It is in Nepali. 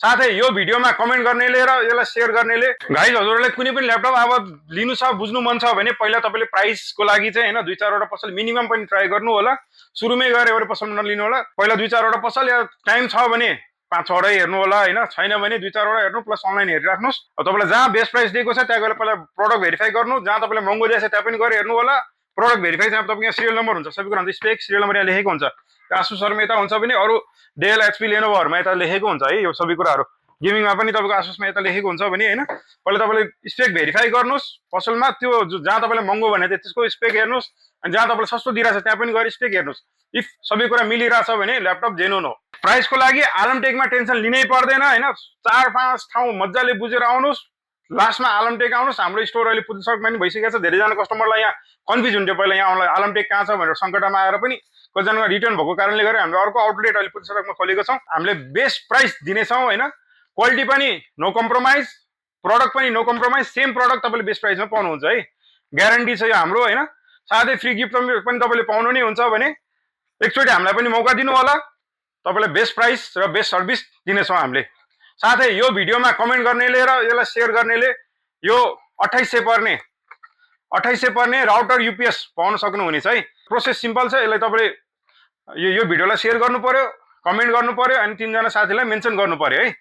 साथै यो भिडियोमा कमेन्ट गर्नेले र यसलाई सेयर गर्नेले गाइज हजुरहरूले कुनै पनि ल्यापटप अब लिनु छ बुझ्नु मन छ भने पहिला तपाईँले प्राइसको लागि चाहिँ होइन 2-4 वटा पसल मिनिमम पनि ट्राई गर्नु होला। सुरुमै गएर एउटा पसल नलिनु होला। पहिला 2-4 वटा पसल या टाइम छ भने 5-6 वटा हेर्नु होला होइन। छैन भने 2-4 वटा हेर्नु प्लस अनलाइन हेरिराख्नुहोस्। तपाईँलाई जहाँ बेस्ट प्राइस दिएको छ त्यहाँ गएर पहिला प्रडक्ट भेरिफाई गर्नु। जहाँ तपाईँलाई महँगो दिएको छ त्यहाँ पनि गएर हेर्नु होला। प्रडक्ट भेरिफाई चाहिँ तपाईँको यहाँ सिरियल नम्बर हुन्छ, सबै कुरा हुन्छ, स्पेक सिरियल नम्बर यहाँ लेखेको हुन्छ। आसुसहरूमा यता हुन्छ भने अरू डेल एचपी लेनोभोहरूमा यता लेखेको हुन्छ है यो सबै कुराहरू। गेमिङमा पनि तपाईँको आसुसमा यता लेखेको हुन्छ भने होइन, पहिला तपाईँले स्पेक भेरिफाई गर्नुहोस् पसलमा। त्यो जहाँ तपाईँलाई महँगो भने त्यसको स्पेक हेर्नुहोस्, अनि जहाँ तपाईँलाई सस्तो दिइरहेको छ त्यहाँ पनि गएर स्पेक हेर्नुहोस्। इफ सबै कुरा मिलिरहेछ भने ल्यापटप जेन्युन हो। प्राइसको लागि आलमटेकमा टेन्सन लिनै पर्दैन होइन। 4-5 ठाउँ मजाले बुझेर आउनुहोस्, लास्टमा आलमटेक आउनुहोस्। हाम्रो स्टोर अहिले पुगिसक्नु पनि भइसकेको छ। धेरैजना कस्टमरलाई यहाँ कन्फ्युज हुन्थ्यो पहिला यहाँ आलमटेक कहाँ छ भनेर सङ्कटमा आएर पनि कतिजना रिटर्न भएको कारणले गर्दा हामीले अर्को आउटलेट अहिले पुगिसक्नुमा खोलेको छौँ। हामीले बेस्ट प्राइस दिनेछौँ होइन। क्वालिटी पनि नो कम्प्रोमाइज, प्रडक्ट पनि नो कम्प्रोमाइज, सेम प्रडक्ट तपाईँले बेस्ट प्राइसमा पाउनुहुन्छ है। ग्यारेन्टी छ यो हाम्रो होइन। साथै फ्री गिफ्ट पनि तपाईँले पाउनु नै हुन्छ भने एकचोटि हामीलाई पनि मौका दिनु होला। तपाईँलाई बेस्ट प्राइस र बेस्ट सर्भिस दिनेछौँ हामीले। साथै यो भिडियोमा कमेन्ट गर्नेले र यसलाई सेयर गर्नेले यो 2800 पर्ने राउटर युपिएस पाउन सक्नुहुनेछ है। प्रोसेस सिम्पल छ। यसलाई तपाईँले यो भिडियोलाई सेयर गर्नु पर्यो, कमेन्ट गर्नु पर्यो, अनि 3 जना साथीलाई मेन्सन गर्नु पर्यो है।